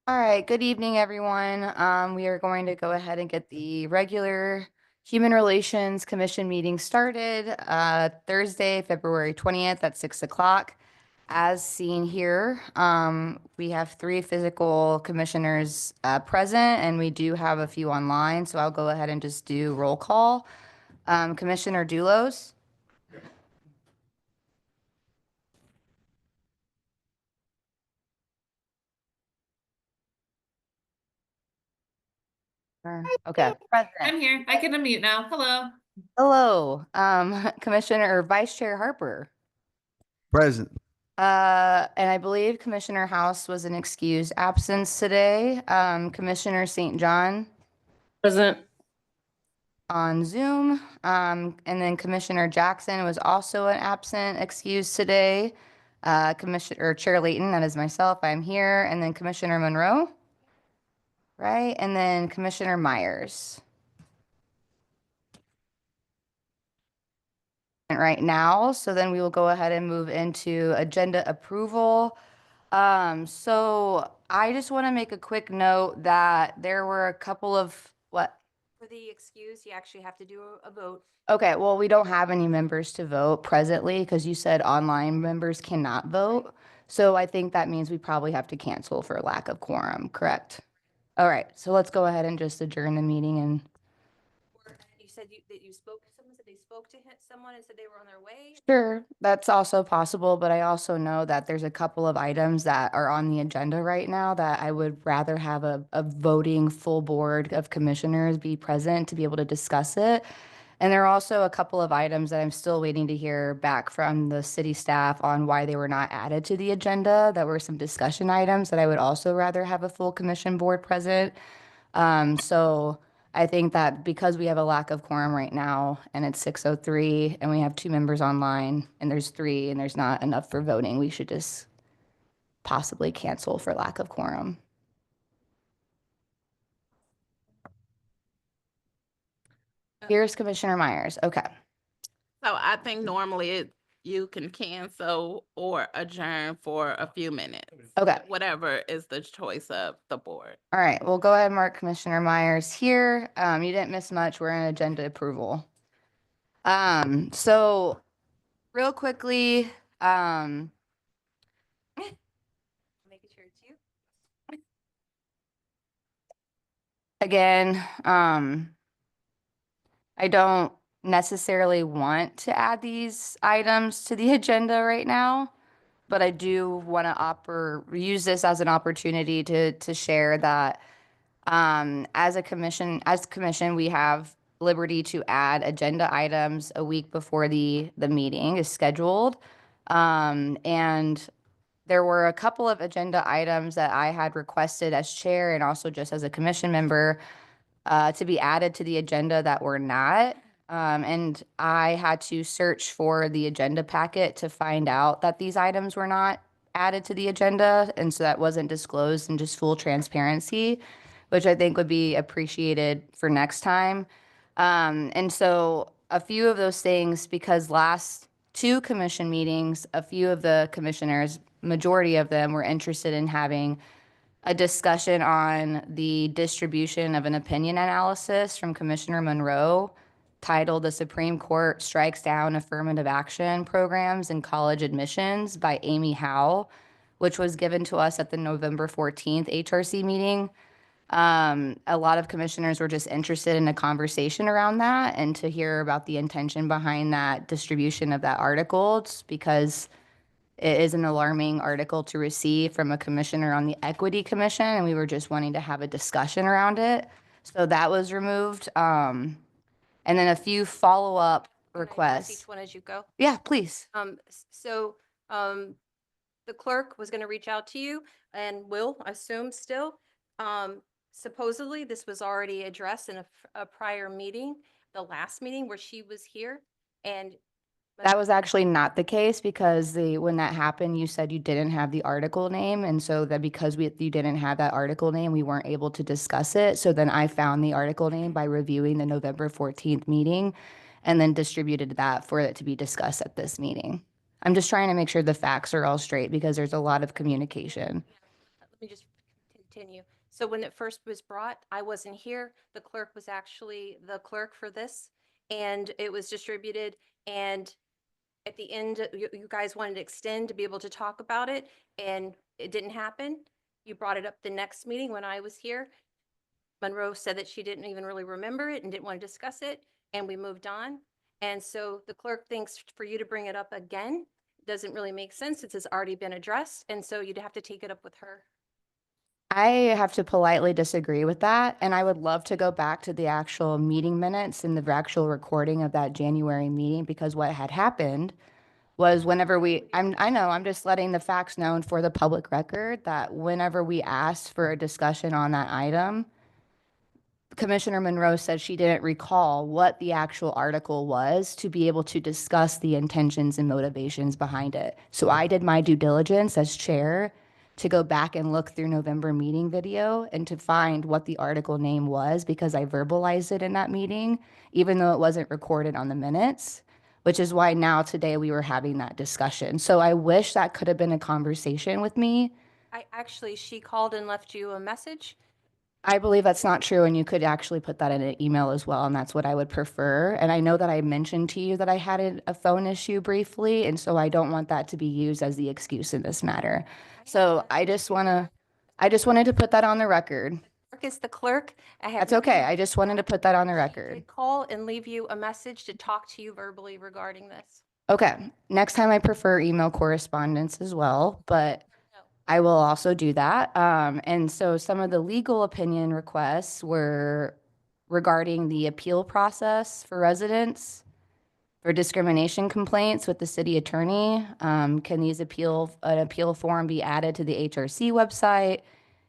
All right, good evening, everyone. We are going to go ahead and get the regular Human Relations Commission meeting started Thursday, February 20th at 6 o'clock. As seen here, we have three physical commissioners present, and we do have a few online, so I'll go ahead and just do roll call. Commissioner Dulos? Okay, present. I'm here. I can unmute now. Hello. Hello, Commissioner or Vice Chair Harper. Present. And I believe Commissioner House was an excused absence today. Commissioner St. John Present. on Zoom. And then Commissioner Jackson was also an absent excused today. Commissioner or Chair Layton, that is myself, I'm here. And then Commissioner Monroe, right? And then Commissioner Myers. Right now, so then we will go ahead and move into agenda approval. So I just want to make a quick note that there were a couple of what? For the excuse, you actually have to do a vote. Okay, well, we don't have any members to vote presently because you said online members cannot vote. So I think that means we probably have to cancel for lack of quorum, correct? All right, so let's go ahead and just adjourn the meeting and You said that you spoke, someone said they spoke to someone and said they were on their way. sure, that's also possible, but I also know that there's a couple of items that are on the agenda right now that I would rather have a voting full board of commissioners be present to be able to discuss it. And there are also a couple of items that I'm still waiting to hear back from the city staff on why they were not added to the agenda. That were some discussion items that I would also rather have a full commission board present. So I think that because we have a lack of quorum right now and it's 6:03 and we have two members online and there's three and there's not enough for voting, we should just possibly cancel for lack of quorum. Here's Commissioner Myers. Okay. So I think normally you can cancel or adjourn for a few minutes. Okay. Whatever is the choice of the board. All right, we'll go ahead and mark Commissioner Myers here. You didn't miss much. We're in agenda approval. So real quickly, Making sure it's you. again, I don't necessarily want to add these items to the agenda right now, but I do want to use this as an opportunity to share that as commission, we have liberty to add agenda items a week before the meeting is scheduled. And there were a couple of agenda items that I had requested as chair and also just as a commission member to be added to the agenda that were not. And I had to search for the agenda packet to find out that these items were not added to the agenda. And so that wasn't disclosed in just full transparency, which I think would be appreciated for next time. And so a few of those things, because last two commission meetings, a few of the commissioners, majority of them were interested in having a discussion on the distribution of an opinion analysis from Commissioner Monroe titled "The Supreme Court Strikes Down Affirmative Action Programs in College Admissions" by Amy Howe, which was given to us at the November 14th HRC meeting. A lot of commissioners were just interested in a conversation around that and to hear about the intention behind that distribution of that article, because it is an alarming article to receive from a commissioner on the Equity Commission, and we were just wanting to have a discussion around it. So that was removed. And then a few follow-up Can I address requests. Each one as you go. Yeah, please. The clerk was going to reach out to you and will assume still. Supposedly, this was already addressed in a prior meeting, the last meeting where she was here. And That was actually not the case because when that happened, you said you didn't have the article name. And so that because you didn't have that article name, we weren't able to discuss it. So then I found the article name by reviewing the November 14th meeting and then distributed that for it to be discussed at this meeting. I'm just trying to make sure the facts are all straight because there's a lot of communication. let me just continue. So when it first was brought, I wasn't here. The clerk was actually the clerk for this, and it was distributed. And at the end, you guys wanted to extend to be able to talk about it, and it didn't happen. You brought it up the next meeting when I was here. Monroe said that she didn't even really remember it and didn't want to discuss it, and we moved on. And so the clerk thinks for you to bring it up again doesn't really make sense. It's already been addressed, and so you'd have to take it up with her. I have to politely disagree with that, and I would love to go back to the actual meeting minutes and the actual recording of that January meeting, because what had happened was whenever I know, I'm just letting the facts known for the public record that whenever we asked for a discussion on that item, Commissioner Monroe said she didn't recall what the actual article was to be able to discuss the intentions and motivations behind it. So I did my due diligence as chair to go back and look through November meeting video and to find what the article name was, because I verbalized it in that meeting, even though it wasn't recorded on the minutes, which is why now today we were having that discussion. So I wish that could have been a conversation with me. She called and left you a message. I believe that's not true, and you could actually put that in an email as well, and that's what I would prefer. And I know that I mentioned to you that I had a phone issue briefly, and so I don't want that to be used as the excuse in this matter. So I just wanted to put that on the record. Clerk is the clerk. I have. That's okay. I just wanted to put that on the She record. did call and leave you a message to talk to you verbally regarding this. Okay, next time I prefer email correspondence as well, but No. I will also do that. And so some of the legal opinion requests were regarding the appeal process for residents for discrimination complaints with the city attorney. Can an appeal form be added to the HRC website?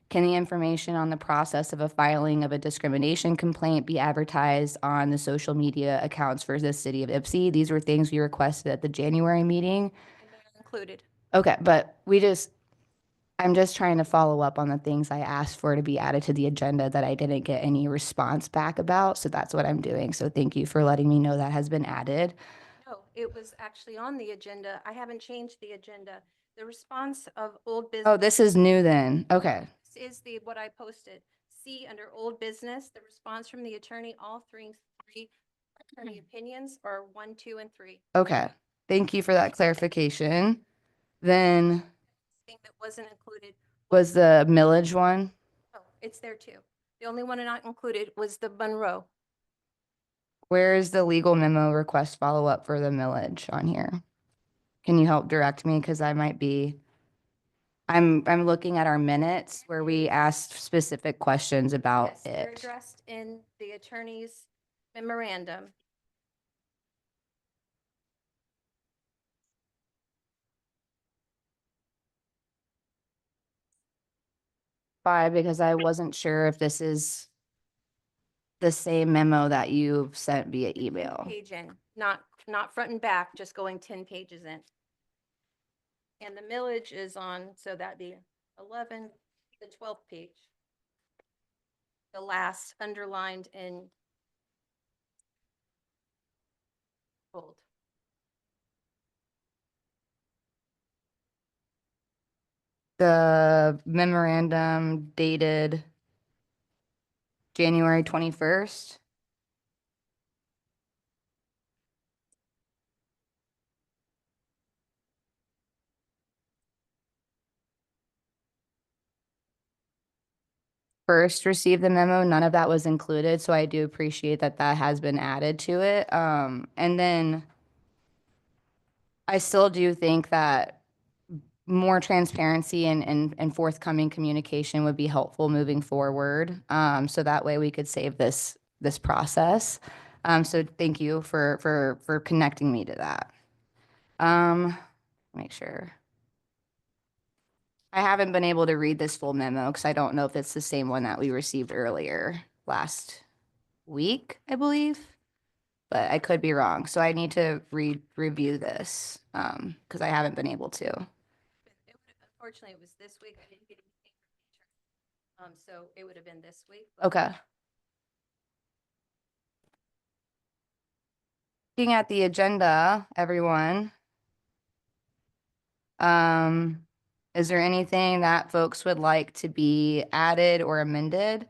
Can the information on the process of a filing of a discrimination complaint be advertised on the social media accounts for the city of Ypsi? These were things we requested at the January meeting. And they are included. Okay, but I'm just trying to follow up on the things I asked for to be added to the agenda that I didn't get any response back about. So that's what I'm doing. So thank you for letting me know that has been added. No, it was actually on the agenda. I haven't changed the agenda. The response of old business. Oh, this is new then. Okay. Is what I posted. See, under old business, the response from the attorney, all three attorney opinions are 1, 2, and 3. Okay. Thank you for that clarification. Then Thing that wasn't included. was the millage one. Oh, it's there too. The only one not included was the Monroe. Where is the legal memo request follow-up for the millage on here? Can you help direct me? Because I might be, I'm looking at our minutes where we asked specific questions about Yes, they're it. addressed in the attorney's memorandum. Five, because I wasn't sure if this is the same memo that you sent via email. Page in, not front and back, just going 10 pages in. And the millage is on, so that'd be 11, the 12th page. The last underlined in bold. The memorandum dated January 21st. First received the memo, none of that was included, so I do appreciate that that has been added to it. And then I still do think that more transparency and forthcoming communication would be helpful moving forward. So that way we could save this process. So thank you for connecting me to that. Make sure. I haven't been able to read this full memo because I don't know if it's the same one that we received earlier last week, I believe. But I could be wrong. So I need to review this because I haven't been able to. Unfortunately, it was this week. I didn't get anything from the attorney. So it would have been this week. Okay. Looking at the agenda, everyone. Is there anything that folks would like to be added or amended?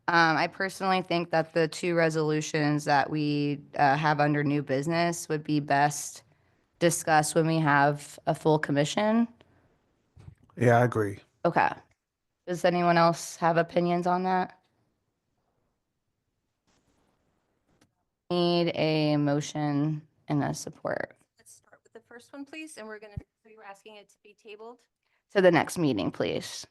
I personally think that the two resolutions that we have under new business would be best discussed when we have a full commission. Yeah, I agree. Okay. Does anyone else have opinions on that? Need a motion and a support Let's start with the first one, please, and so you're asking it to be tabled? to the next meeting, please.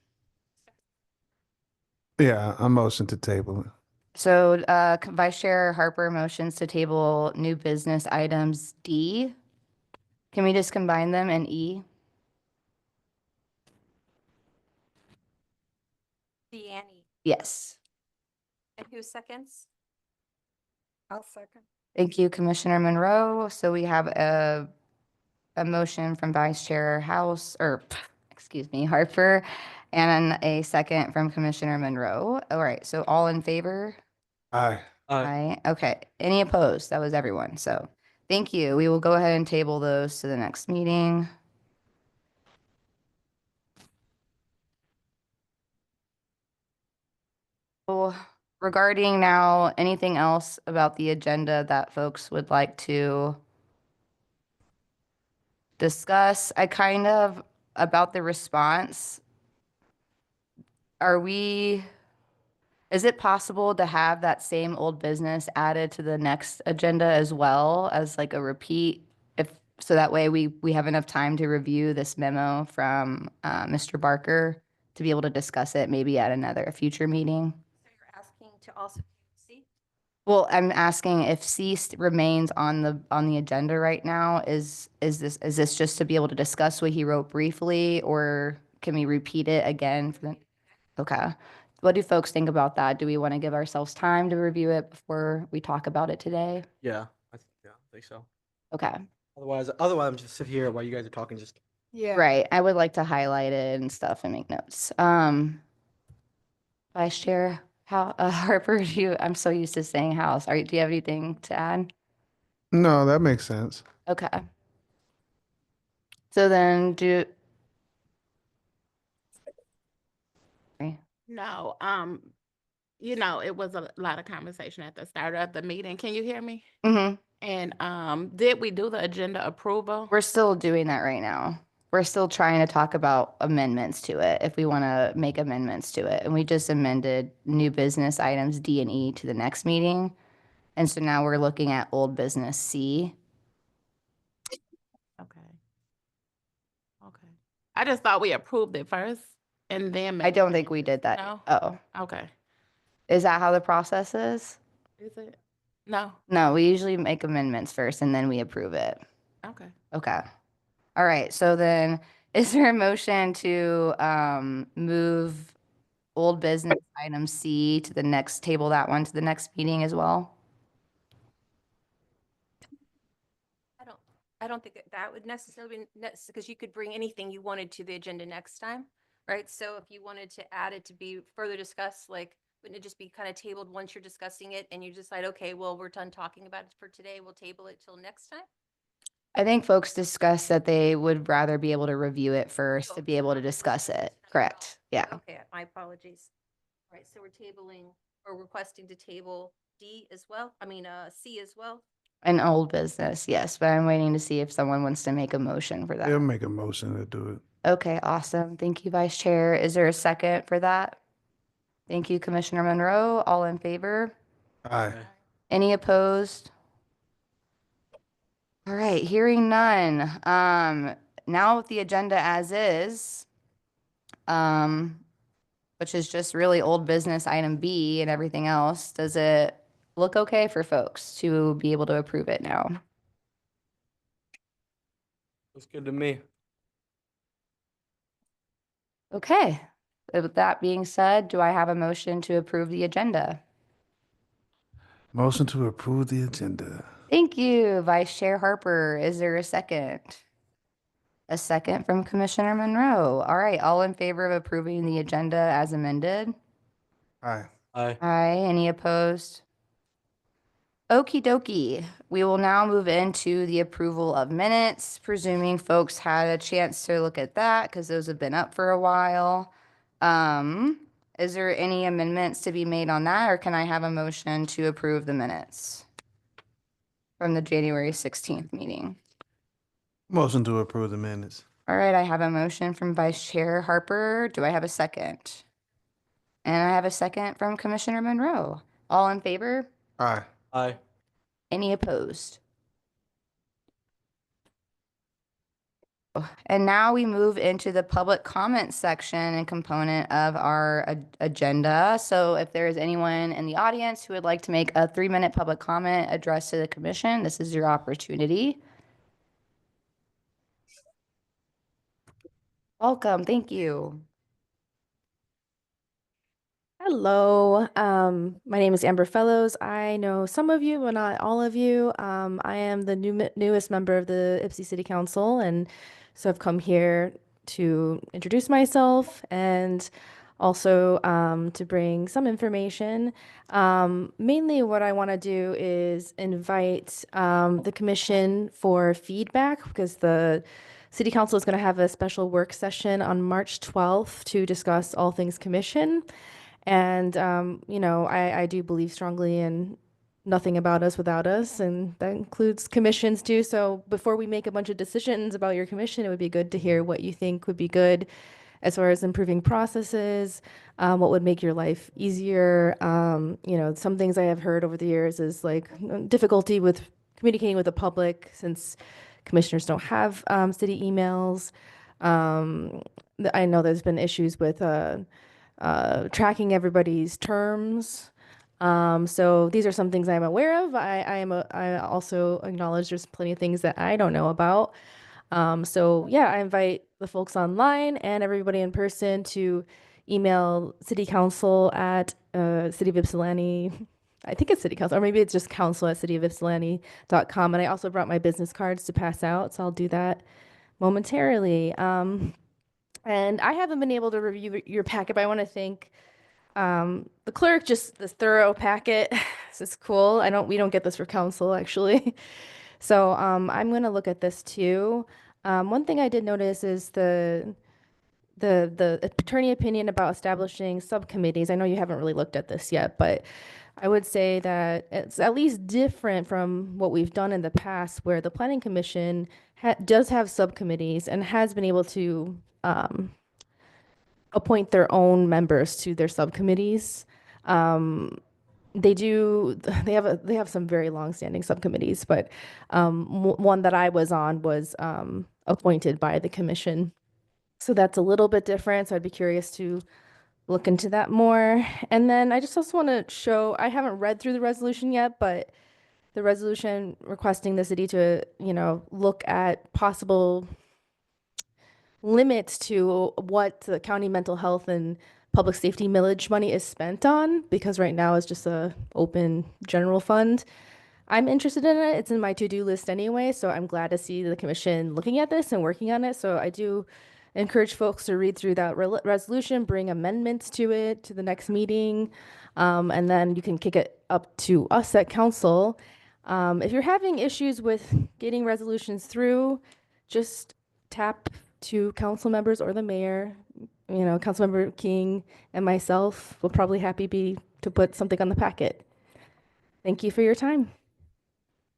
Yeah, I motion to table it. So Vice Chair Harper motions to table new business items D. Can we just combine them in E? Deanne, Yes. and who seconds? I'll second. Thank you, Commissioner Monroe. So we have a motion from Vice Chair House, or excuse me, Harper, and a second from Commissioner Monroe. All right, so all in favor? Aye. Aye. Okay. Any opposed? That was everyone. So thank you. We will go ahead and table those to the next meeting. So regarding now, anything else about the agenda that folks would like to discuss? About the response, is it possible to have that same old business added to the next agenda as well as like a repeat? So that way we have enough time to review this memo from Mr. Barker to be able to discuss it maybe at a future meeting? So you're asking to also see? Well, I'm asking if remains on the agenda right now, is this just to be able to discuss what he wrote briefly, or can we repeat it again for the? Okay. What do folks think about that? Do we want to give ourselves time to review it before we talk about it today? Yeah, I think so. Okay. Otherwise, I'm just sit here while you guys are talking. Just Right. I would like to highlight it and stuff and make notes. Vice Chair Harper, I'm so used to saying House. Do you have anything to add? No, that makes sense. Okay. So then No, it was a lot of conversation at the start of the meeting. Can you hear me? Mhm. And did we do the agenda approval? We're still doing that right now. We're still trying to talk about amendments to it, if we want to make amendments to it. And we just amended new business items D and E to the next meeting. And so now we're looking at old business C. Okay. Okay. I just thought we approved it first and then. I don't think we did that. No? Oh, Okay. is that how the process is? Is it? No? No, we usually make amendments first and then we approve it. Okay. Okay. All right. So then is there a motion to move old business item C to the next, table that one to the next meeting as well? I don't think that would necessarily be because you could bring anything you wanted to the agenda next time, right? So if you wanted to add it to be further discussed, like, wouldn't it just be kind of tabled once you're discussing it and you decide, okay, well, we're done talking about it for today, we'll table it till next time? I think folks discussed that they would rather be able to review it first to be able to discuss it. Correct. Yeah. Okay, my apologies. All right, so we're tabling or requesting to table D as well, C as well. An old business, yes, but I'm waiting to see if someone wants to make a motion for They'll that. make a motion to do it. Okay, awesome. Thank you, Vice Chair. Is there a second for that? Thank you, Commissioner Monroe. All in favor? Aye. Any opposed? All right, hearing none. Now with the agenda as is, which is just really old business item B and everything else, does it look okay for folks to be able to approve it now? looks good to me. Okay. With that being said, do I have a motion to approve the agenda? Motion to approve the agenda. Thank you, Vice Chair Harper. Is there a second? A second from Commissioner Monroe. All right, all in favor of approving the agenda as amended? Aye. Aye. Aye. Any opposed? Okie dokie. We will now move into the approval of minutes, presuming folks had a chance to look at that because those have been up for a while. Is there any amendments to be made on that, or can I have a motion to approve the minutes from the January 16th meeting? Motion to approve the minutes. All right, I have a motion from Vice Chair Harper. Do I have a second? And I have a second from Commissioner Monroe. All in favor? Aye. Aye. Any opposed? And now we move into the public comment section and component of our agenda. So if there is anyone in the audience who would like to make a 3-minute public comment addressed to the commission, this is your opportunity. Welcome, thank you. Hello, my name is Amber Fellows. I know some of you, but not all of you. I am the newest member of the Ypsi City Council, and so I've come here to introduce myself and also to bring some information. Mainly what I want to do is invite the commission for feedback because the City Council is going to have a special work session on March 12th to discuss all things commission. And, you know, I do believe strongly in nothing about us without us, and that includes commissions too. So before we make a bunch of decisions about your commission, it would be good to hear what you think would be good as far as improving processes, what would make your life easier. You know, some things I have heard over the years is like difficulty with communicating with the public since commissioners don't have city emails. I know there's been issues with tracking everybody's terms. So these are some things I'm aware of. I also acknowledge there's plenty of things that I don't know about. So yeah, I invite the folks online and everybody in person to email city council at City of Ypsilanti. I think it's city council, or maybe it's just council at cityofypsilanti.com. And I also brought my business cards to pass out, so I'll do that momentarily. And I haven't been able to review your packet, but I want to thank the clerk, just this thorough packet. This is cool. We don't get this for council actually. So I'm going to look at this too. One thing I did notice is the attorney opinion about establishing subcommittees. I know you haven't really looked at this yet, but I would say that it's at least different from what we've done in the past, where the Planning Commission does have subcommittees and has been able to appoint their own members to their subcommittees. They have some very long-standing subcommittees, but one that I was on was appointed by the commission. So that's a little bit different. So I'd be curious to look into that more. And then I just also want to show, I haven't read through the resolution yet, but the resolution requesting the city to, look at possible limits to what the county mental health and public safety millage money is spent on, because right now it's just a open general fund. I'm interested in it. It's in my to-do list anyway, so I'm glad to see the commission looking at this and working on it. So I do encourage folks to read through that resolution, bring amendments to it to the next meeting, and then you can kick it up to us at council. If you're having issues with getting resolutions through, just tap to council members or the mayor. Councilmember King and myself will probably be to put something on the packet. Thank you for your time.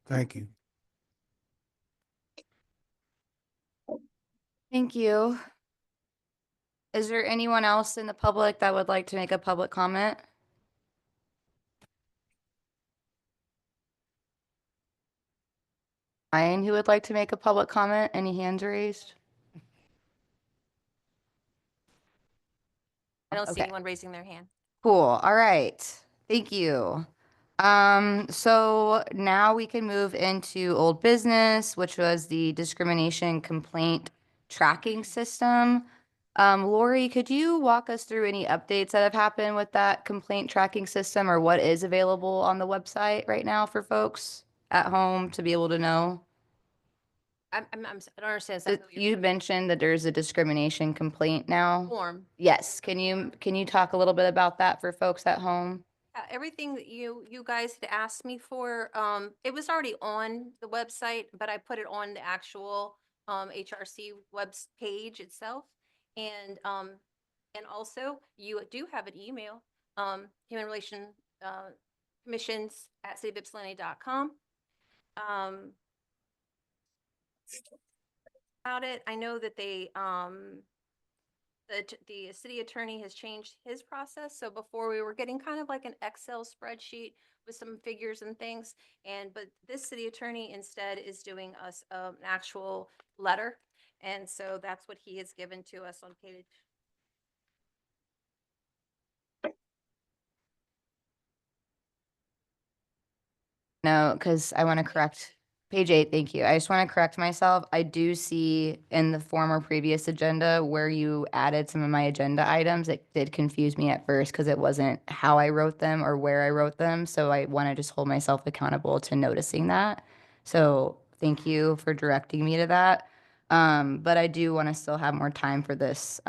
Thank you. Thank you. Is there anyone else in the public that would like to make a public comment? Ryan, who would like to make a public comment? Any hands raised? I don't see Okay. anyone raising their hand. Cool. All right. Thank you. So now we can move into old business, which was the discrimination complaint tracking system. Lori, could you walk us through any updates that have happened with that complaint tracking system, or what is available on the website right now for folks at home to be able to know? I don't understand. exactly what you're You saying. mentioned that there's a discrimination complaint now. Form. Yes. Can you talk a little bit about that for folks at home? Everything that you guys had asked me for, it was already on the website, but I put it on the actual, HRC page itself. And also you do have an email, Human Relation, Commissions at cityofypsilanti.com. About it, I know that the city attorney has changed his process. So before we were getting kind of like an Excel spreadsheet with some figures and things. But this city attorney instead is doing us an actual letter. And so that's what he has given to us on page. No, because I want to correct page 8. Thank you. I just want to correct myself. I do see in the former previous agenda where you added some of my agenda items. It did confuse me at first because it wasn't how I wrote them or where I wrote them. So I want to just hold myself accountable to noticing that. So thank you for directing me to that. But I do want to still have more time for this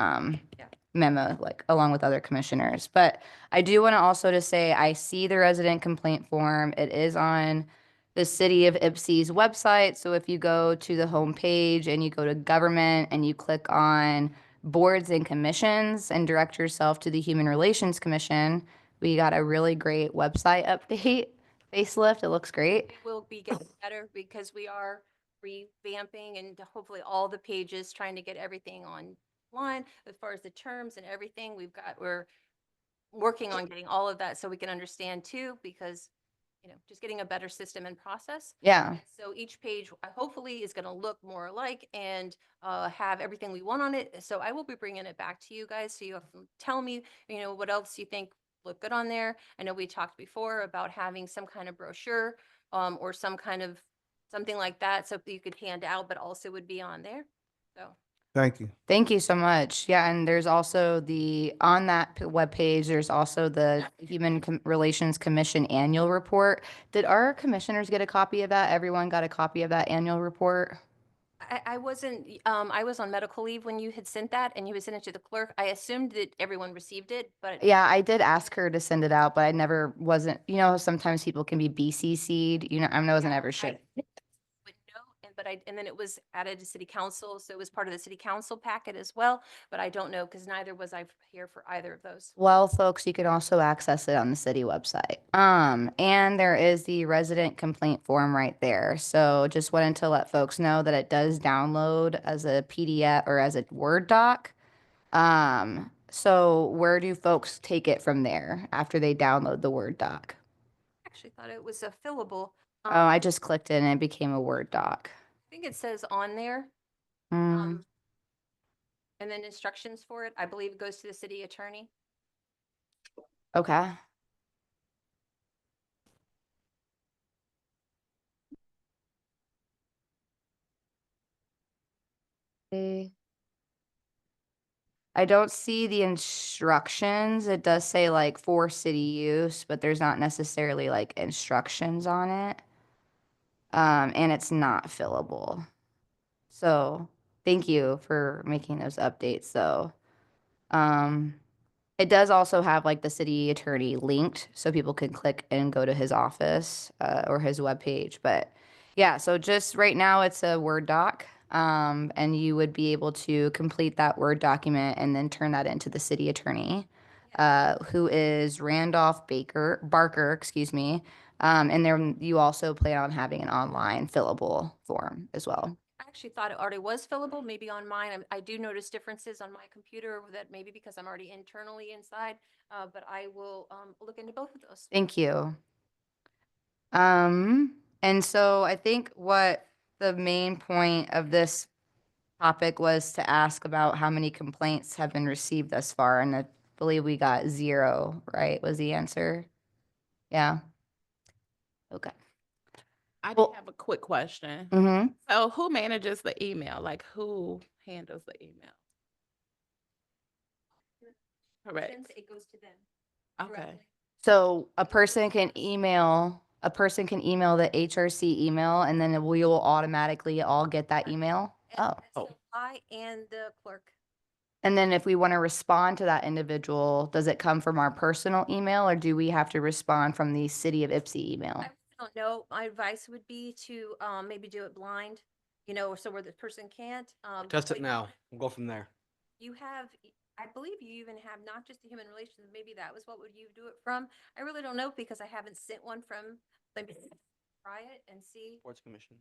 memo, like along with other commissioners. But I do want to also just say, I see the resident complaint form. It is on the City of Ypsi's website. So if you go to the home page and you go to government and you click on boards and commissions and direct yourself to the Human Relations Commission, we got a really great website update, facelift. It looks great. It will be getting better because we are revamping and hopefully all the pages, trying to get everything online as far as the terms and everything. We're working on getting all of that so we can understand too, because, just getting a better system and process. Yeah. So each page hopefully is going to look more alike and have everything we want on it. So I will be bringing it back to you guys. So you can tell me, what else you think look good on there. I know we talked before about having some kind of brochure or some kind of something like that. So that you could hand out, but also would be on there. So. Thank you. Thank you so much. Yeah, and there's also on that webpage, there's also the Relations Commission Annual Report. Did our commissioners get a copy of that? Everyone got a copy of that annual report? I wasn't, I was on medical leave when you had sent that and you had sent it to the clerk. I assumed that everyone received it, but. Yeah, I did ask her to send it out, but I never wasn't, sometimes people can be BCC'd, I wasn't ever sure. Would know, and then it was added to city council, so it was part of the city council packet as well, but I don't know, because neither was I here for either of those. Well, folks, you can also access it on the city website. And there is the resident complaint form right there. So just wanted to let folks know that it does download as a PDF or as a Word doc. So where do folks take it from there after they download the Word doc? Actually thought it was a fillable. Oh, I just clicked it and it became a Word doc. I think it says on there, Mm, and then instructions for it. I believe it goes to the city attorney. okay. I don't see the instructions. It does say like for city use, but there's not necessarily like instructions on it. And it's not fillable. So thank you for making those updates. So, it does also have like the city attorney linked so people can click and go to his office, or his webpage. But yeah, so just right now it's a Word doc. And you would be able to complete that Word document and then turn that into the city attorney, who is Randolph Barker, excuse me. And then you also plan on having an online fillable form as well. I actually thought it already was fillable, maybe on mine. I do notice differences on my computer that maybe because I'm already internally inside, but I will look into both of those. Thank you. And so I think what the main point of this topic was to ask about how many complaints have been received thus far, and I believe we got 0, right, was the answer? Yeah. Okay. I Well- did have a quick question. Mm-hmm. So who manages the email? Like who handles the email? Correct. Since it goes to them. Okay. directly. So a person can email the HRC email, and then we will automatically all get that email? And Oh, so I and the clerk. And then if we want to respond to that individual, does it come from our personal email or do we have to respond from the City of Ipsy email? I don't know. My advice would be to maybe do it blind, so where the person can't. Test but it now. We'll go from there. You have, I believe you even have not just the human relations, maybe that was what would you do it from? I really don't know because I haven't sent one from, let me try it and see. Sports Commission.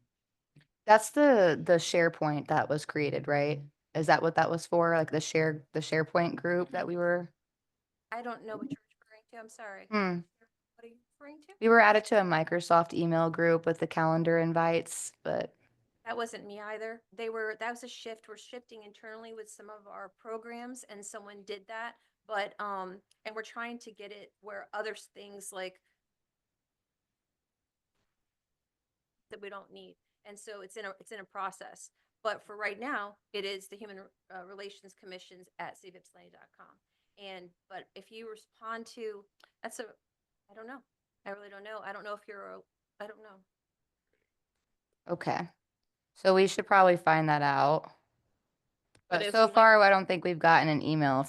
That's the SharePoint that was created, right? Is that what that was for? Like the SharePoint group that we were? I don't know what you're referring to. I'm sorry. Hmm. What are you referring to? We were added to a Microsoft email group with the calendar invites, but That wasn't me either. That was a shift. We're shifting internally with some of our programs and someone did that. But, and we're trying to get it where other things like that we don't need. And so it's in a process. But for right now, it is the Human Relations Commissions at cityofypsilandia.com. But if you respond to, I don't know. I really don't know. I don't know if I don't know. okay. So we should probably find that out. But But if so we- far, I don't think we haven't gotten an email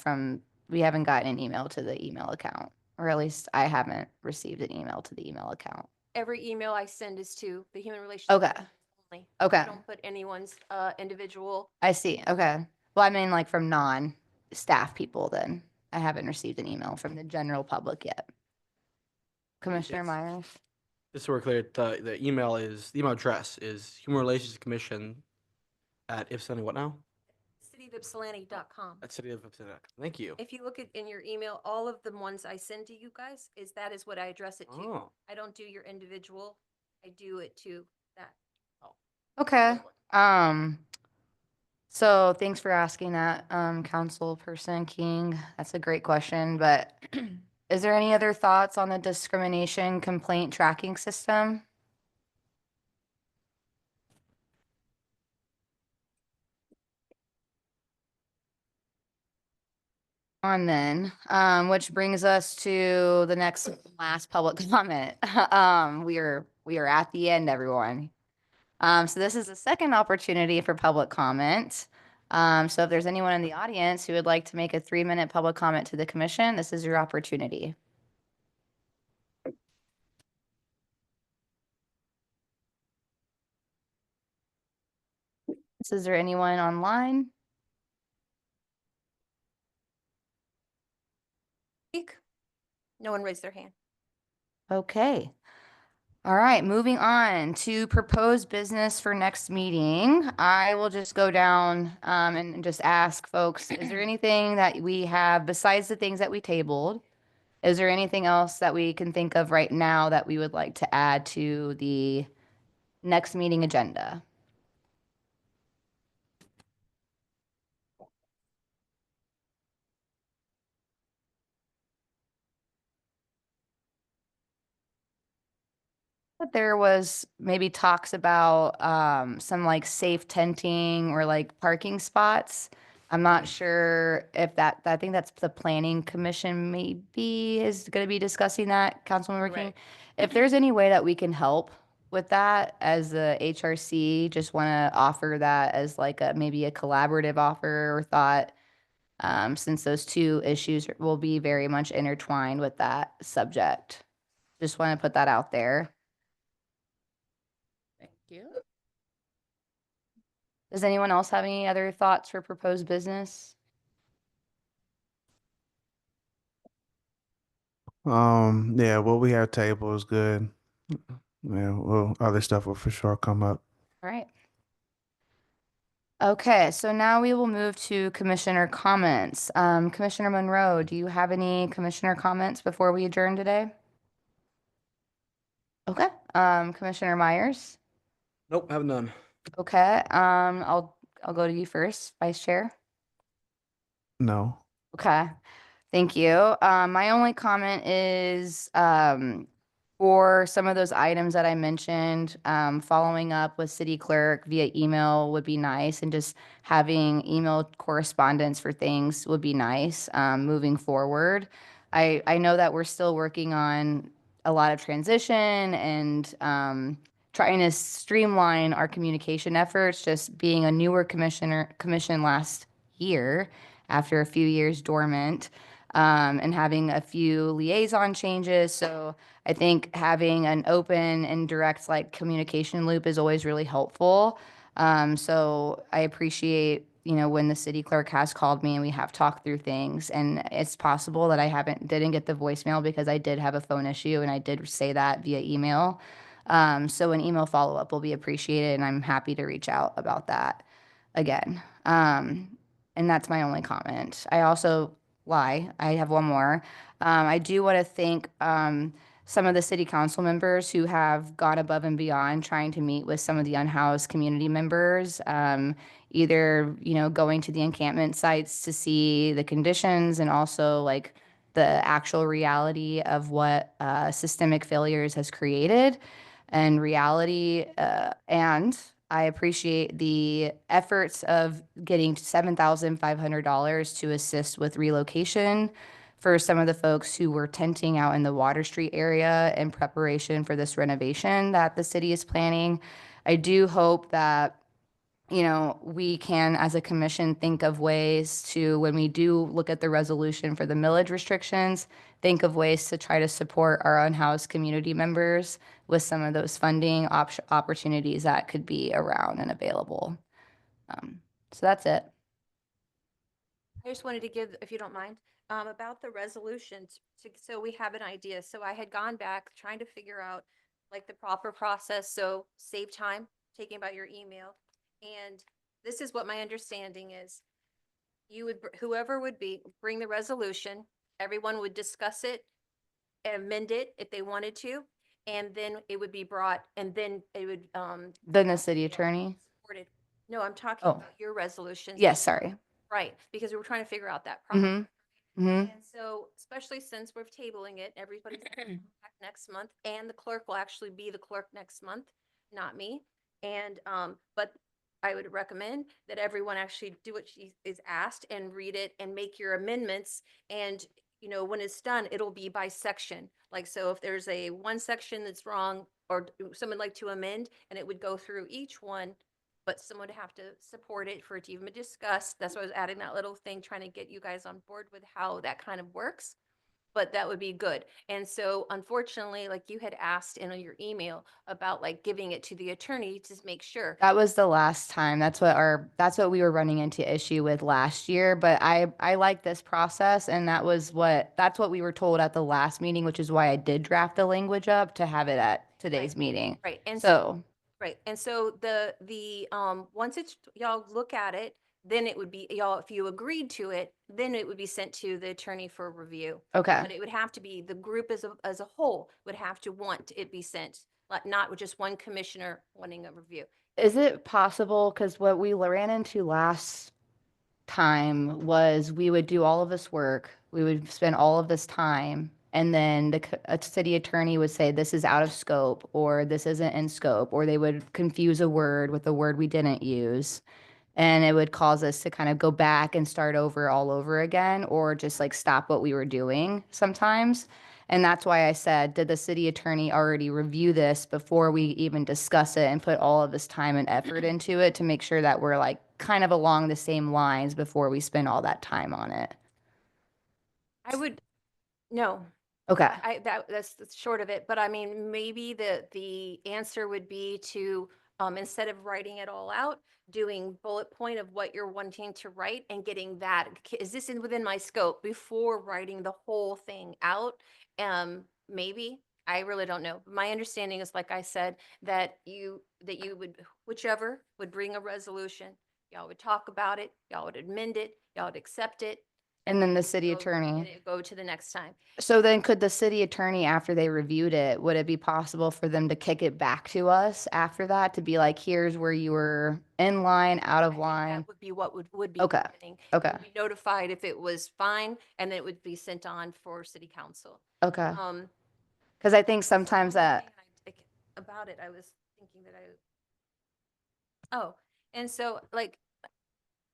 to the email account, or at least I haven't received an email to the email account. Every email I send is to the Human Relations. Okay. Commissions only. Okay. I don't put anyone's individual. I see. Okay. Well, I mean, like from non-staff people then. I haven't received an email from the general public yet. Commissioner Yes. Myers? Just so we're clear, the email address is Human Relations Commission at Ypsilanti, what now? cityofypsilanti.com. At City of Ypsilanti. Thank you. If you look at in your email, all of the ones I send to you guys that is what I address it to. Oh, I don't do your individual. I do it to that. Okay. So thanks for asking that, Councilperson King. That's a great question, but is there any other thoughts on the discrimination complaint tracking system? On then, which brings us to the next last public comment. We are at the end, everyone. So this is the second opportunity for public comment. So if there's anyone in the audience who would like to make a 3-minute public comment to the commission, this is your opportunity. Is there anyone online? Speak. No one raised their hand. Okay. All right, moving on to proposed business for next meeting. I will just go down and just ask folks, is there anything that we have besides the things that we tabled? Is there anything else that we can think of right now that we would like to add to the next meeting agenda? But there was maybe talks about some like safe tenting or like parking spots. I'm not sure if I think that's the planning commission maybe is going to be discussing that, Councilmember King. Right. If there's any way that we can help with that as the HRC, just want to offer that as like maybe a collaborative offer or thought, since those two issues will be very much intertwined with that subject. Just want to put that out there. Thank you. Does anyone else have any other thoughts for proposed business? Yeah, what we have table is good. Yeah, well, other stuff will for sure come up. All right. Okay, so now we will move to commissioner comments. Commissioner Monroe, do you have any commissioner comments before we adjourn today? Okay, Commissioner Myers? nope, have none. Okay, I'll go to you first, Vice Chair. No. Okay, thank you. My only comment is, for some of those items that I mentioned, following up with city clerk via email would be nice, and just having email correspondence for things would be nice, moving forward. I know that we're still working on a lot of transition and, trying to streamline our communication efforts, just being a newer commission last year after a few years dormant, and having a few liaison changes. So I think having an open and direct like communication loop is always really helpful. So I appreciate, when the city clerk has called me and we have talked through things, and it's possible that I didn't get the voicemail because I did have a phone issue and I did say that via email. So an email follow-up will be appreciated, and I'm happy to reach out about that again. And that's my only comment. I have one more. I do want to thank some of the city council members who have gone above and beyond trying to meet with some of the unhoused community members, either, going to the encampment sites to see the conditions and also like the actual reality of what systemic failures has created and reality. And I appreciate the efforts of getting $7,500 to assist with relocation for some of the folks who were tenting out in the Water Street area in preparation for this renovation that the city is planning. I do hope that, we can, as a commission, think of ways to, when we do look at the resolution for the millage restrictions, think of ways to try to support our unhoused community members with some of those funding opportunities that could be around and available. So that's it. I just wanted to give, if you don't mind, about the resolutions, so we have an idea. So I had gone back trying to figure out like the proper process, so save time, taking about your email. And this is what my understanding is. You would, whoever would bring the resolution, everyone would discuss it, amend it if they wanted to, and then it would be brought, and then it would, Then the city attorney. supported. No, I'm talking Oh. about your resolutions. Yes, sorry. Right, because we were trying to figure out that process. Mm-hmm. Mm-hmm. And so, especially since we're tabling it, everybody's gonna come back next month, and the clerk will actually be the clerk next month, not me. And, but I would recommend that everyone actually do what she is asked and read it and make your amendments. And, when it's done, it'll be by section. Like, so if there's one section that's wrong, or someone like to amend, and it would go through each one, but someone would have to support it for it to even be discussed. That's why I was adding that little thing, trying to get you guys on board with how that kind of works. But that would be good. And so unfortunately, like you had asked in your email about like giving it to the attorney to make sure. That was the last time. That's what we were running into issue with last year. But I like this process, and that's what we were told at the last meeting, which is why I did draft the language up to have it at today's meeting. Right. And So right. And so once y'all look at it, then it would be y'all, if you agreed to it, then it would be sent to the attorney for review. okay. But it would have to be, the group as a whole would have to want it be sent, like not with just one commissioner wanting a review. Is it possible, because what we ran into last time was we would do all of this work, we would spend all of this time, and then a city attorney would say, this is out of scope, or this isn't in scope, or they would confuse a word with a word we didn't use. And it would cause us to kind of go back and start over all over again, or just like stop what we were doing sometimes. And that's why I said, did the city attorney already review this before we even discuss it and put all of this time and effort into it to make sure that we're like kind of along the same lines before we spend all that time on it? No, Okay. that's short of it, but I mean, maybe the answer would be to, instead of writing it all out, doing bullet point of what you're wanting to write and getting that, is this within my scope, before writing the whole thing out? Maybe, I really don't know. My understanding is, like I said, that you would, whichever would bring a resolution, y'all would talk about it, y'all would amend it, y'all would accept it. And then the city and attorney. it go to the next time. So then could the city attorney, after they reviewed it, would it be possible for them to kick it back to us after that to be like, here's where you were in line, out I of think line? that would be what would be Okay, happening. okay. You'd be notified if it was fine, and then it would be sent on for city council. Okay. Um, Because I think sometimes one that, thing about it, I was thinking that and so like,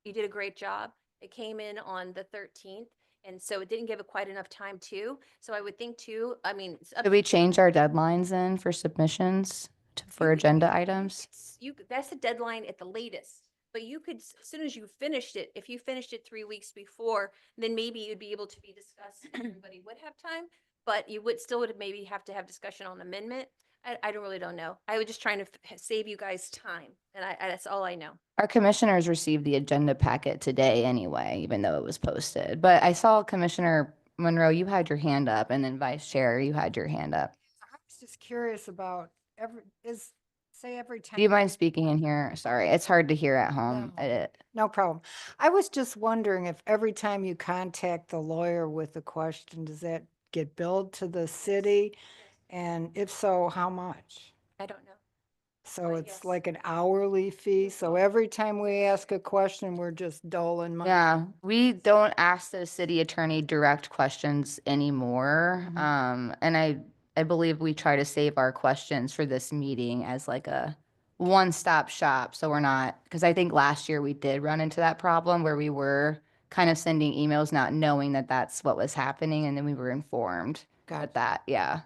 you did a great job. It came in on the 13th. And so it didn't give it quite enough time too. So I would think too, I mean, it's up did we change our deadlines then for submissions for You- agenda you- items? that's the deadline at the latest. but you could, as soon as you finished it, if you finished it 3 weeks before, then maybe you'd be able to be discussed, and everybody would have time, but you would still would maybe have to have discussion on amendment. I don't know. I was just trying to save you guys time, and that's all I know. Our commissioners received the agenda packet today anyway, even though it was posted. But I saw Commissioner Monroe, you had your hand up, and then Vice Chair, you had your hand up. I was just curious about every time. Do you mind speaking in here? Sorry, it's hard to hear at home. No. No problem. I was just wondering if every time you contact the lawyer with a question, does that get billed to the city? And if so, how much? I don't know. So it's yes. like an hourly fee. So every time we ask a question, we're just doling money. Yeah, we don't ask the city attorney direct questions anymore. Mhm. And I believe we try to save our questions for this meeting as like a one-stop shop. So we're not, because I think last year we did run into that problem where we were kind of sending emails, not knowing that that's what was happening. And then we were informed Gotcha. at that. Yeah.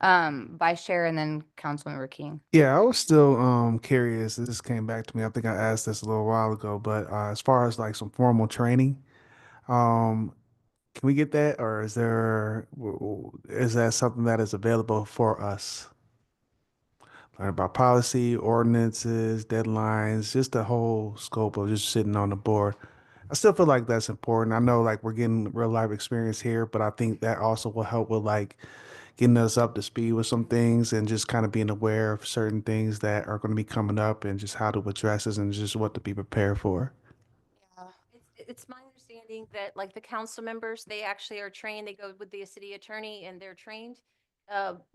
Vice Chair and then Councilmember King. Yeah, I was still curious. This came back to me. I think I asked this a little while ago, but as far as like some formal training, um, can we get that, or is that something that is available for us? Learn about policy, ordinances, deadlines, just the whole scope of just sitting on the board. I still feel like that's important. I know like we're getting real life experience here, but I think that also will help with like getting us up to speed with some things and just kind of being aware of certain things that are going to be coming up and just how to address it and just what to be prepared for. It's my understanding that like the council members, they actually are trained, they go with the city attorney and they're trained.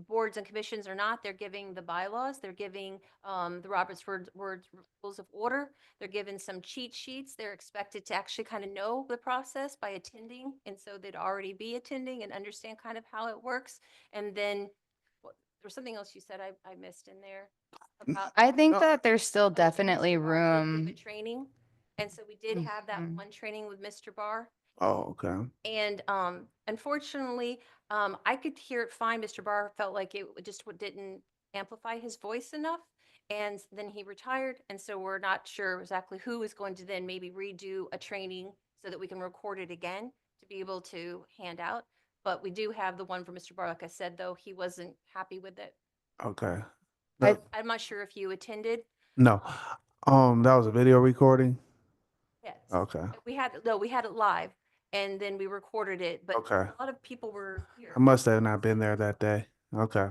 Boards and commissions are not, they're giving the bylaws, they're giving, the Robert's Rules of Order. They're given some cheat sheets. They're expected to actually kind of know the process by attending. And so they'd already be attending and understand kind of how it works. And then there's something else you said I missed in there about. I think Oh. that there's still Oh, Mr. definitely Barr did give room. a training. And so we did have that Mhm. one training with Mr. Barr. Oh, okay. And unfortunately, I could hear it fine. Mr. Barr felt like it just didn't amplify his voice enough. And then he retired. And so we're not sure exactly who is going to then maybe redo a training so that we can record it again to be able to hand out. But we do have the one for Mr. Barr. Like I said, though, he wasn't happy with it. Okay. I- I'm not sure if you attended. No. That was a video recording. Yes. Okay. We had it live and then we recorded it, but Okay. a lot of people were here. I must have not been there that day. Okay.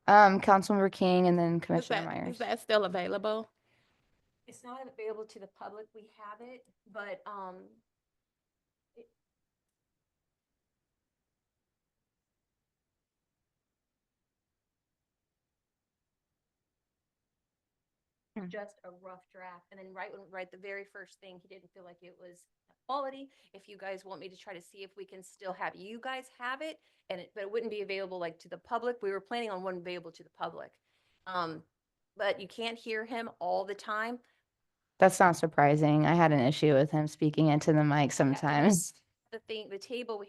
Councilmember King and then Is Commissioner that, Myers. is that still available? It's not available to the public. We have it, but just a rough draft. And then right the very first thing, he didn't feel like it was quality. If you guys want me to try to see if we can still have you guys have it, but it wouldn't be available like to the public. We were planning on one available to the public. But you can't hear him all the time. That's not surprising. I had an issue with him speaking into the mic sometimes. We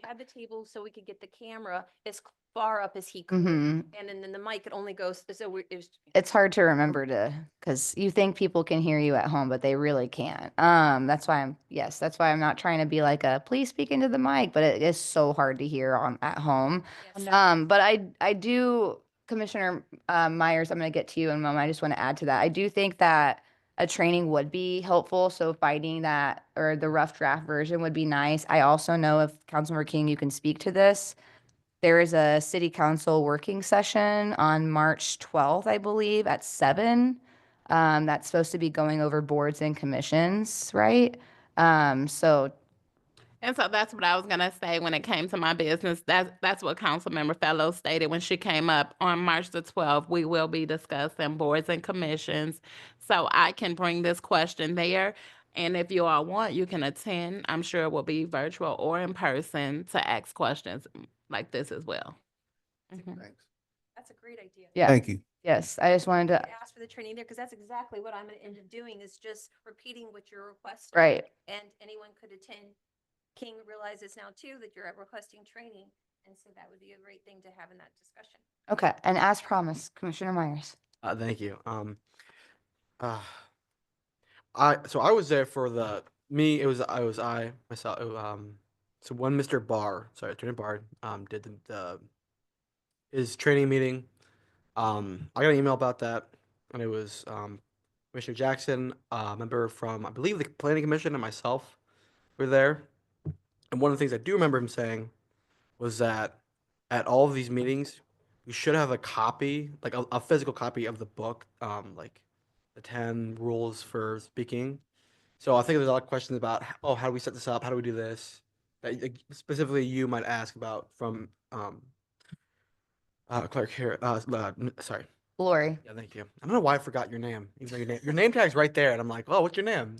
had the table so we could get the camera as far up as he could. hmm And then the mic could only go, it was. It's hard to remember because you think people can hear you at home, but they really can't. That's why I'm not trying to be like please speak into the mic, but it is so hard to hear at home. Yes. But I do, Commissioner Myers, I'm going to get to you in a moment. I just want to add to that. I do think that a training would be helpful. So finding that or the rough draft version would be nice. I also know if Councilmember King, you can speak to this. There is a city council working session on March 12th, I believe, at 7. That's supposed to be going over boards and commissions, right? So And so that's what I was gonna say when it came to my business. That's what Councilmember Fellows stated when she came up on March the 12th. We will be discussing boards and commissions. So I can bring this question there. And if you all want, you can attend. I'm sure it will be virtual or in person to ask questions like this as well. Mhm. Thanks. That's a great idea. yeah, Thank you. yes, I just wanted to, Ask for the training there, because that's exactly what I'm gonna end up doing, is just repeating what you're requesting. right. And anyone could attend. King realizes now too that you're requesting training, and so that would be a great thing to have in that discussion. Okay, and as promised, Commissioner Myers. Thank you. Uh, I was there for I myself so when Mr. Barr, sorry, Attorney Barr, did the his training meeting. I got an email about that, and it was Commissioner Jackson, a member from I believe the Planning Commission, and myself were there. And one of the things I do remember him saying was that at all of these meetings, you should have a copy, like a physical copy of the book, like the 10 rules for speaking. So I think there's a lot of questions about, oh, how do we set this up? How do we do this? That specifically you might ask about from clerk here. Sorry. Lori. Yeah, thank you. I don't know why I forgot your name. Even though your name tag's right there, and I'm like, oh, what's your name?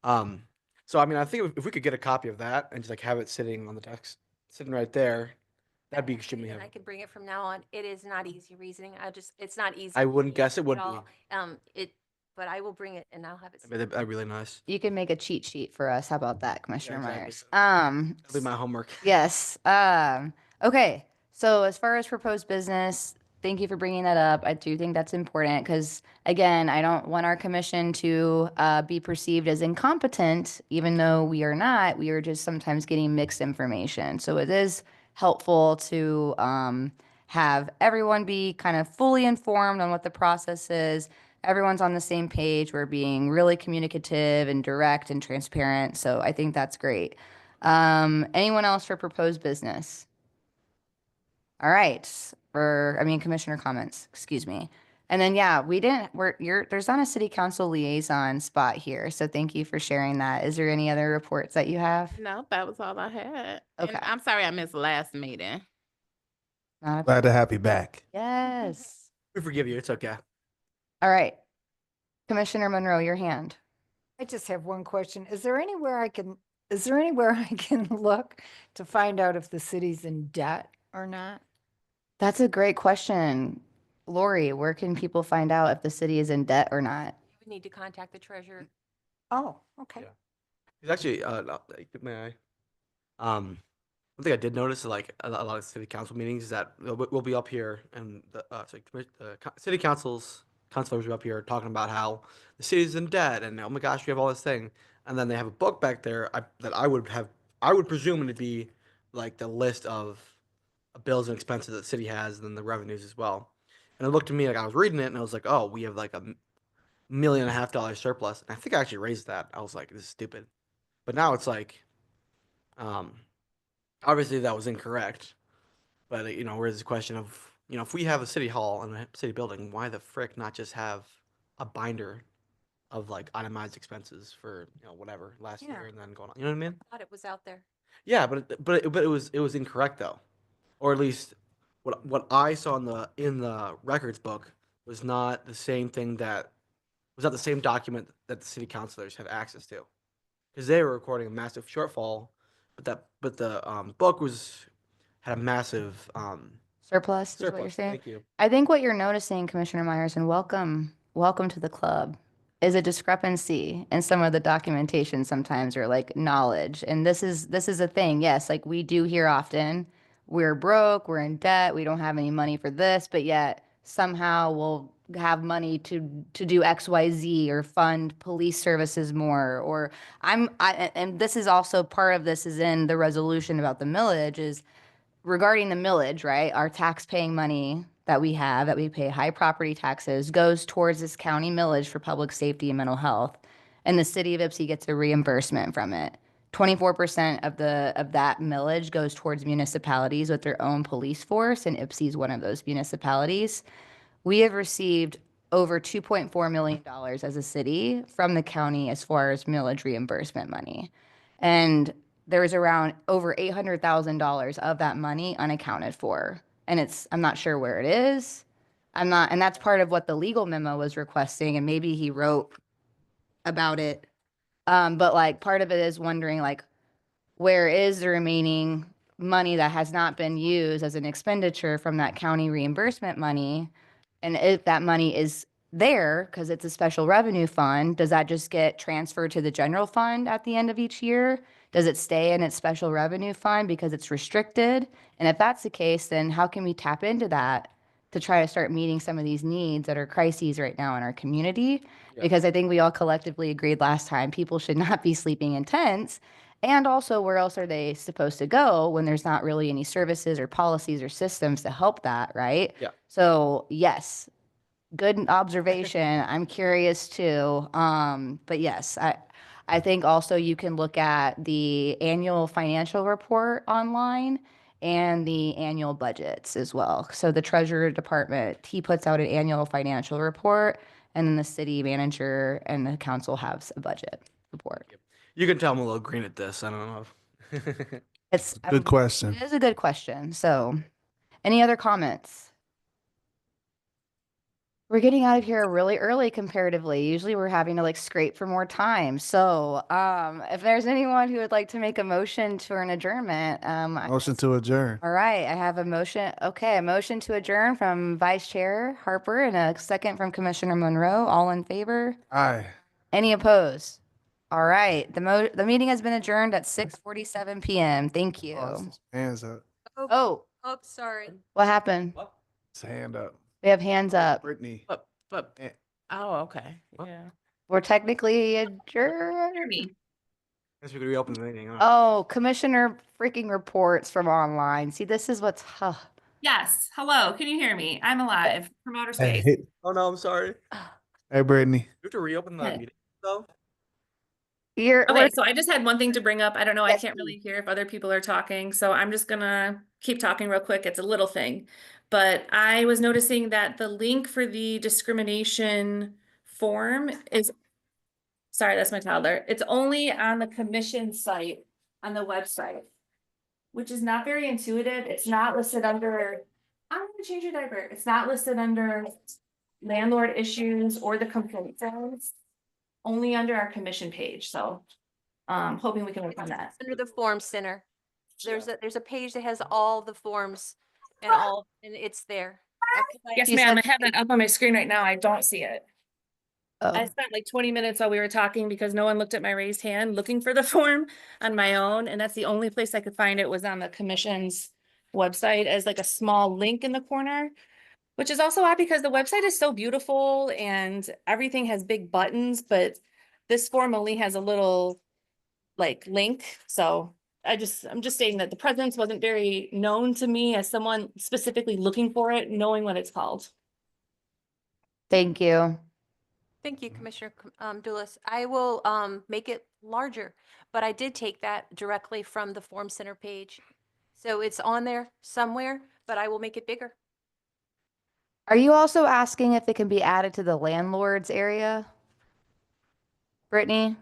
So I mean, I think if we could get a copy of that and just like have it sitting on the desk, sitting right there, that'd be extremely And I helpful. can bring it from now on. It is not easy reasoning. It's not easy. I wouldn't guess it at would be. all. But I will bring it and I'll have it. I mean, that'd be really nice. You can make a cheat sheet for us. How about that, Commissioner exactly. Myers? That'll be my homework. Yes. Okay. So as far as proposed business, thank you for bringing that up. I do think that's important because, again, I don't want our commission to be perceived as incompetent, even though we are not. We are just sometimes getting mixed information. So it is helpful to have everyone be kind of fully informed on what the process is. Everyone's on the same page. We're being really communicative and direct and transparent. So I think that's great. Anyone else for proposed business? All right, commissioner comments, excuse me. And then, yeah, there's not a city council liaison spot here, so thank you for sharing that. Is there any other reports that you have? No, that was all I had. Okay. And I'm sorry I missed last meeting. Not a- Glad to have you back. Yes. We forgive you. It's okay. All right. Commissioner Monroe, your hand. I just have one question. Is there anywhere I can look to find out if the city's in debt or not? That's a great question. Lori, where can people find out if the city is in debt or not? You would need to contact the treasurer. Oh, okay. Yeah. It's actually, may I? One thing I did notice is like a lot of city council meetings is that we'll be up here and the city councilors will be up here talking about how the city's in debt and oh my gosh, we have all this thing. And then they have a book back there that I would presume to be like the list of bills and expenses that the city has and then the revenues as well. And it looked to me like I was reading it and I was like, oh, we have like $1.5 million surplus. And I think I actually raised that. I was like, this is stupid. But now it's like, obviously that was incorrect. But where's the question of, if we have a city hall and a city building, why the frick not just have a binder of like itemized expenses for, whatever last Yeah. year and then going on. You know what I mean? Thought it was out there. Yeah, but it was incorrect though. Or at least what I saw in the records book was not the same thing was not the same document that the city councilors have access to, because they were recording a massive shortfall, but the book had a massive Surplus is what you're surplus. saying? Thank you. I think what you're noticing, Commissioner Myers, and welcome to the club, is a discrepancy in some of the documentation sometimes, or like knowledge. And this is a thing. Yes, like we do hear often, we're broke, we're in debt, we don't have any money for this, but yet somehow we'll have money to do XYZ or fund police services more. Or and this is also part of this is in the resolution about the millage is regarding the millage, right? Our tax paying money that we pay high property taxes goes towards this county millage for public safety and mental health. And the city of Ypsi gets a reimbursement from it. 24% of that millage goes towards municipalities with their own police force, and Ypsi is one of those municipalities. We have received over $2.4 million as a city from the county as far as millage reimbursement money. And there's around over $800,000 of that money unaccounted for. And I'm not sure where it is. And that's part of what the legal memo was requesting, and maybe he wrote about it. But like part of it is wondering like, where is the remaining money that has not been used as an expenditure from that county reimbursement money? And if that money is there, because it's a special revenue fund, does that just get transferred to the general fund at the end of each year? Does it stay in its special revenue fund because it's restricted? And if that's the case, then how can we tap into that to try to start meeting some of these needs that are crises right now in our community. Yeah. Because I think we all collectively agreed last time, people should not be sleeping in tents. And also, where else are they supposed to go when there's not really any services or policies or systems to help that, right? Yeah. So yes, good observation. I'm curious too. But yes, I think also you can look at the annual financial report online and the annual budgets as well. So the treasurer department, he puts out an annual financial report, and then the city manager and the council has a budget report. You can tell I'm a little green at this. I don't know. It's Good question. It is a good question. So, any other comments? We're getting out of here really early comparatively. Usually we're having to like scrape for more time. So, if there's anyone who would like to make a motion for an adjournment, Motion to adjourn. all right, I have a motion. Okay, a motion to adjourn from Vice Chair Harper and a second from Commissioner Monroe. All in favor? Aye. Any opposed? All right, the meeting has been adjourned at 6:47 p.m. Thank you. Hands up. Oh, Oh, sorry. what happened? His hand up. We have hands up. Brittany. But, Eh. oh, okay, What? yeah. We're technically Hear adjourned. me. Guess we could reopen the meeting. Huh? Oh, Commissioner freaking reports from online. See, this is what's, Yes. Hello. Can you hear me? I'm alive from outer space. Hey, Oh no, I'm sorry. hey, Brittany. You have to reopen the Yeah. meeting though. Okay, so I just had one thing to bring up. I don't know, I Yes, can't really hear if other people are talking, so I'm just gonna keep talking real quick. It's a little thing. But I was noticing that the link for the discrimination form is, sorry, that's my toddler. It's only on the commission site, on the website, which is not very intuitive. It's not listed under, I'm gonna change your diaper. It's not listed under landlord issues or the complaint forms, only under our commission page, so hoping we can work on that. Under the form center. There's a page that has all the forms and it's there. Yes, You ma'am, said- I have that up on my screen right now. I don't see it. I oh, spent like 20 minutes while we were talking because no one looked at my raised hand looking for the form on my own, and that's the only place I could find it was on the commission's website as like a small link in the corner, which is also odd because the website is so beautiful and everything has big buttons, but this form only has a little like link. So I'm just stating that the presence wasn't very known to me as someone specifically looking for it, knowing what it's called. thank you. Thank you, Commissioner Dulis. I will make it larger, but I did take that directly from the Form Center page. So it's on there somewhere, but I will make it bigger. Are you also asking if it can be added to the landlords area? Brittany,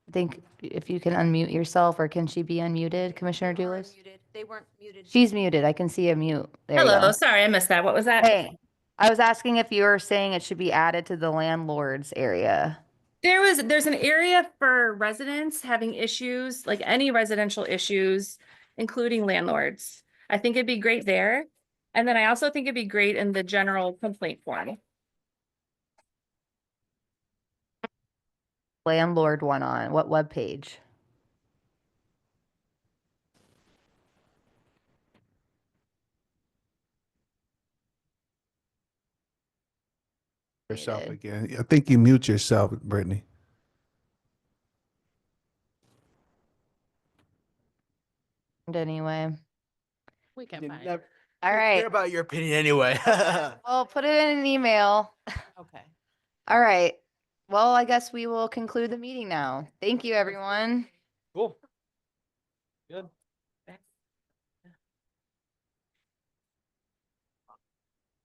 I think if you can unmute yourself, or can she be unmuted, Commissioner They were Dulis? unmuted. They weren't muted. She's muted. I can see a mute. There you Hello, go. sorry, I missed that. What was that? Hey, I was asking if you were saying it should be added to the landlords area. There's an area for residents having issues, like any residential issues, including landlords. I think it'd be great there. And then I also think it'd be great in the general complaint form. Landlord one on what web page? Yourself Muted. again. I think you mute yourself, Brittany. Anyway, We can You find never it. all care right. about your opinion anyway. Well, put it in an email. Okay. All right. Well, I guess we will conclude the meeting now. Thank you, everyone. Cool. Good.